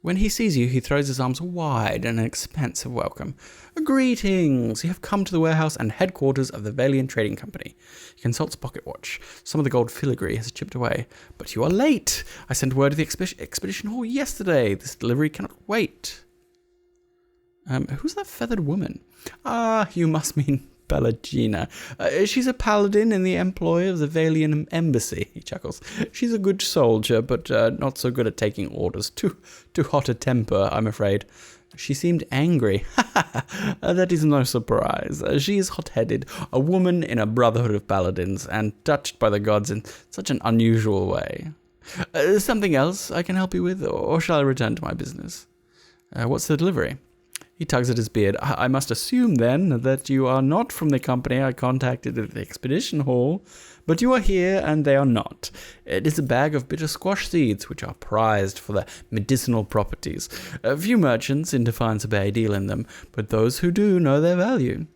When he sees you, he throws his arms wide in an expansive welcome. Greetings! You have come to the warehouse and headquarters of the Valiant Trading Company. He consults pocket watch. Some of the gold filigree has chipped away. But you are late! I sent word to the expedition hall yesterday. This delivery cannot wait. Who's that feathered woman? Ah, you must mean Bellagina. She's a paladin in the employ of the Valiant Embassy. He chuckles. She's a good soldier, but not so good at taking orders. Too hot a temper, I'm afraid. She seemed angry. That is no surprise. She is hot-headed, a woman in a brotherhood of paladins, and touched by the gods in such an unusual way. Something else I can help you with, or shall I return to my business? What's the delivery? He tugs at his beard. I must assume, then, that you are not from the company I contacted at the expedition hall, but you are here and they are not. It is a bag of bitter squash seeds, which are prized for their medicinal properties. A few merchants in Defiance Bay deal in them, but those who do know their value.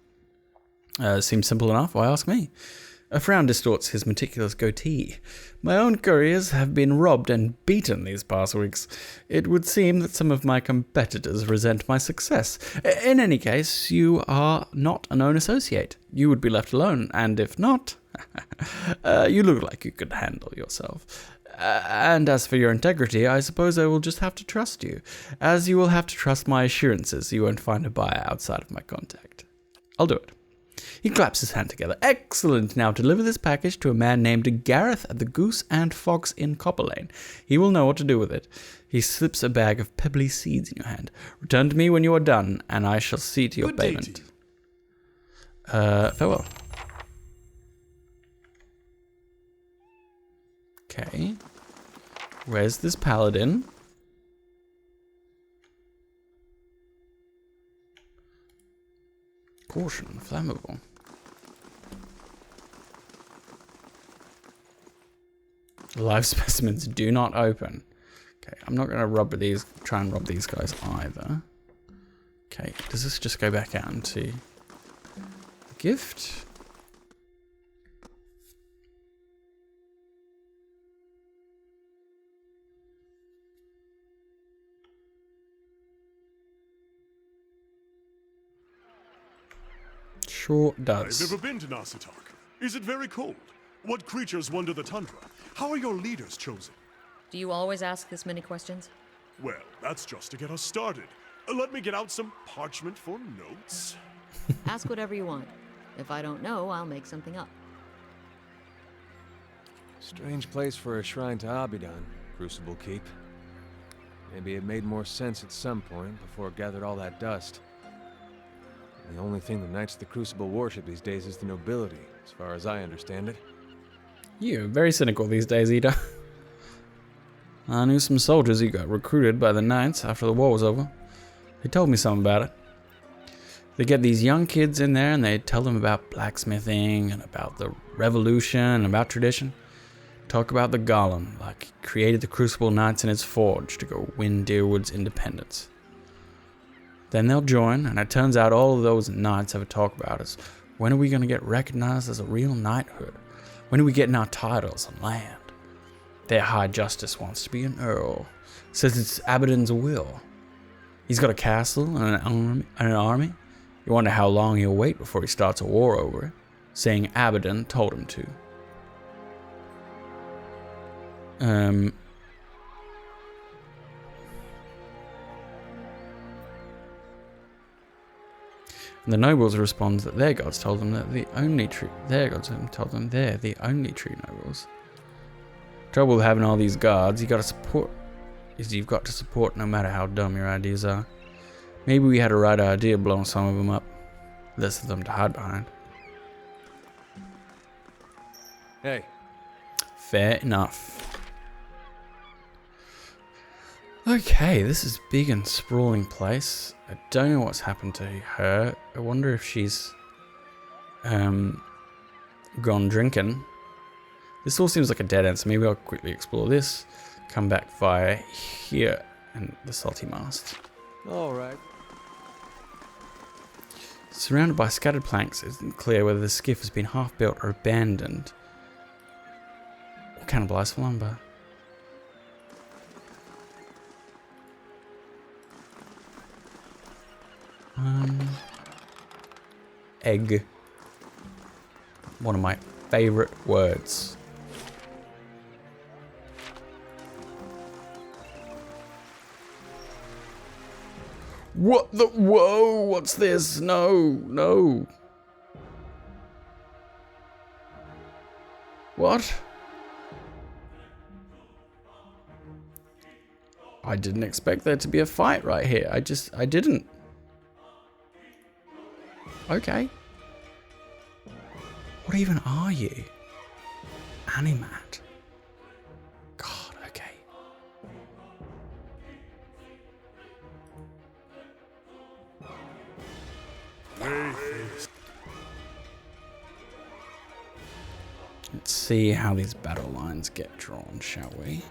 Seems simple enough, why ask me? A frown distorts his meticulous goatee. My own couriers have been robbed and beaten these past weeks. It would seem that some of my competitors resent my success. In any case, you are not a known associate. You would be left alone, and if not, you look like you could handle yourself. And as for your integrity, I suppose I will just have to trust you, as you will have to trust my assurances you won't find a buyer outside of my contact. I'll do it. He claps his hand together. Excellent. Now deliver this package to a man named Gareth at the Goose and Fox in Copper Lane. He will know what to do with it. He slips a bag of pebbly seeds in your hand. Return to me when you are done, and I shall see to your payment. Farewell. Okay. Where's this paladin? Caution, flammable. Live specimens do not open. Okay, I'm not going to try and rob these guys either. Okay, does this just go back out into gift? Sure does. I've never been to Nasitok. Is it very cold? What creatures wander the tundra? How are your leaders chosen? Do you always ask this many questions? Well, that's just to get us started. Let me get out some parchment for notes. Ask whatever you want. If I don't know, I'll make something up. Strange place for a shrine to Abaddon, Crucible Keep. Maybe it made more sense at some point before it gathered all that dust. The only thing the Knights of the Crucible worship these days is the nobility, as far as I understand it. You're very cynical these days, Ida. I knew some soldiers who got recruited by the Knights after the war was over. They told me something about it. They get these young kids in there and they tell them about blacksmithing and about the revolution and about tradition. Talk about the Golem, like he created the Crucible Knights in his forge to go win Deerwood's independence. Then they'll join, and it turns out all of those knights have a talk about is, when are we going to get recognized as a real knighthood? When are we getting our titles on land? Their High Justice wants to be an earl. Says it's Abaddon's will. He's got a castle and an army. You wonder how long he'll wait before he starts a war over it, saying Abaddon told him to. The nobles respond that their gods told them that their gods told them they're the only true nobles. Trouble with having all these guards, you've got to support no matter how dumb your ideas are. Maybe we had a right idea blowing some of them up. Less of them to hide behind. Hey. Fair enough. Okay, this is a big and sprawling place. I don't know what's happened to her. I wonder if she's gone drinking. This all seems like a dead end, so maybe I'll quickly explore this. Come back via here and the Salty Mast. Alright. Surrounded by scattered planks, it isn't clear whether the skiff has been half built or abandoned. Or cannibalized for lumber. Egg. One of my favorite words. What the? Whoa, what's this? No, no. What? I didn't expect there to be a fight right here. I didn't. Okay. What even are you? Animat. God, okay. Let's see how these battle lines get drawn, shall we?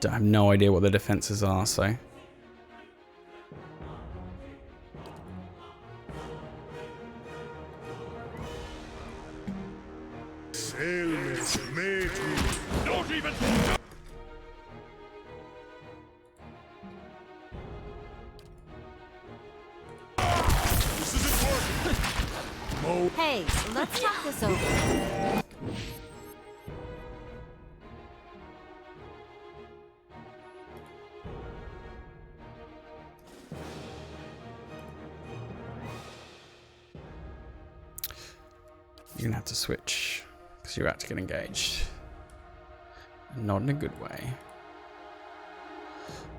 I have no idea what the defenses are, so. Don't even. This is important. Hey, let's talk this over. You're gonna have to switch because you're about to get engaged. Not in a good way.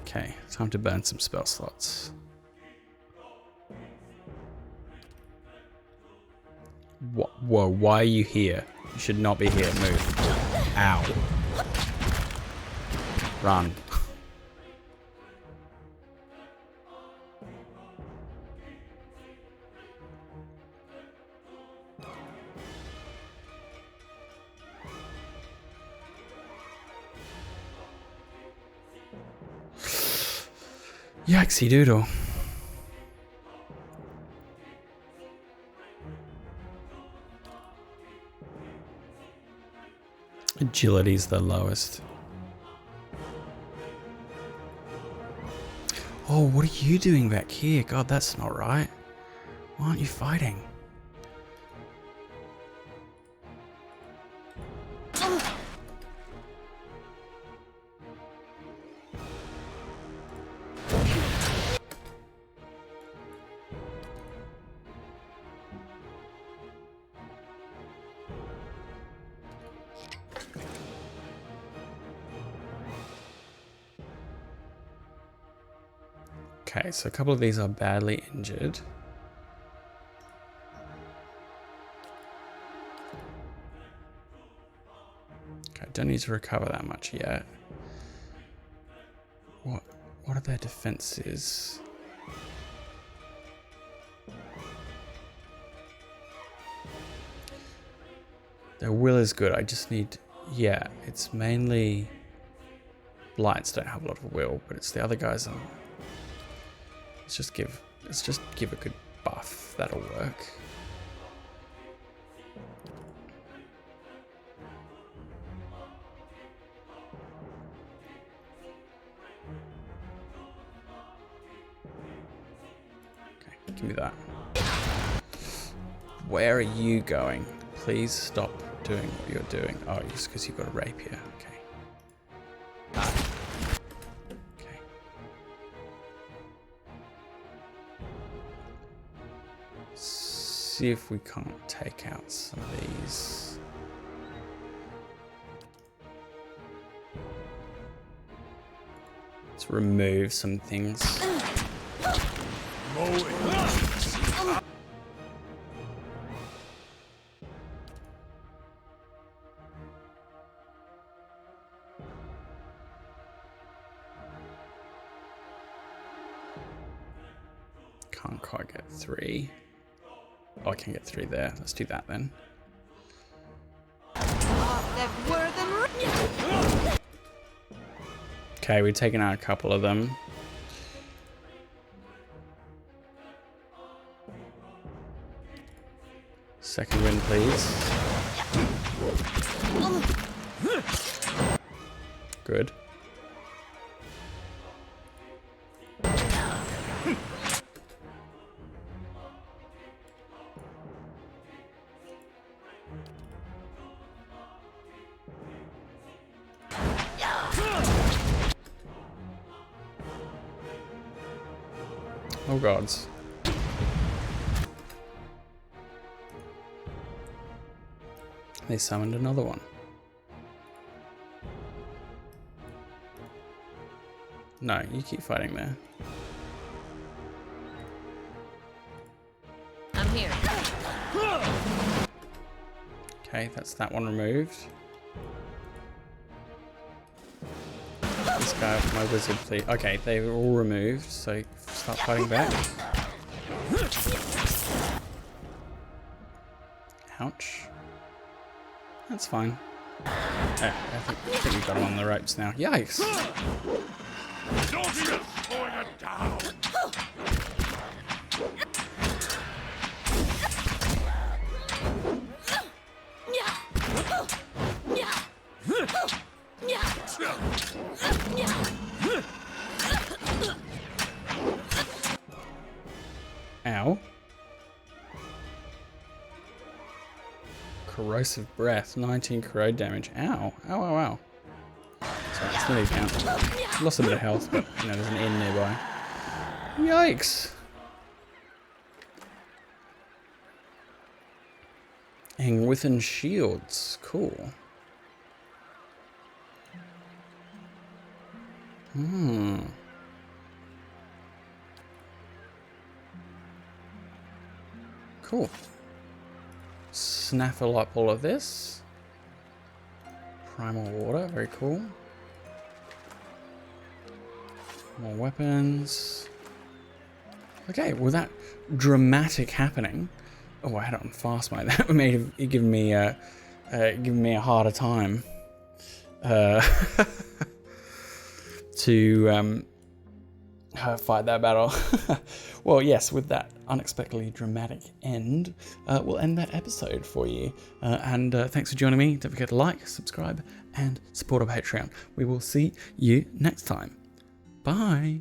Okay, time to burn some spell slots. Whoa, why are you here? You should not be here. Move. Ow. Run. Yaxie doodle. Agility's the lowest. Oh, what are you doing back here? God, that's not right. Why aren't you fighting? Okay, so a couple of these are badly injured. Okay, don't need to recover that much yet. What are their defenses? Their will is good. I just need, yeah, it's mainly Blights don't have a lot of will, but it's the other guys on. Let's just give a good buff. That'll work. Okay, give me that. Where are you going? Please stop doing what you're doing. Oh, just because you've got a rapier. Okay. Okay. See if we can't take out some of these. Let's remove some things. Can't quite get 3. Oh, I can get 3 there. Let's do that then. Okay, we've taken out a couple of them. Second win, please. Good. Oh gods. They summoned another one. No, you keep fighting there. I'm here. Okay, that's that one removed. This guy with my wizard, please. Okay, they were all removed, so start fighting back. Ouch. That's fine. Okay, I think we've got him on the ropes now. Yikes! Don't even slow it down! Ow. Corrosive breath, 19 corrode damage. Ow. Ow, ow, ow. Sorry, it's nearly down. Lost a bit of health, but you know, there's an inn nearby. Yikes. Within shields. Cool. Cool. Snaffle up all of this. Primal water, very cool. More weapons. Okay, with that dramatic happening. Oh, I had it on fast mode. That may have given me a harder time to fight that battle. Well, yes, with that unexpectedly dramatic end, we'll end that episode for you. And thanks for joining me. Don't forget to like, subscribe, and support our Patreon. We will see you next time. Bye.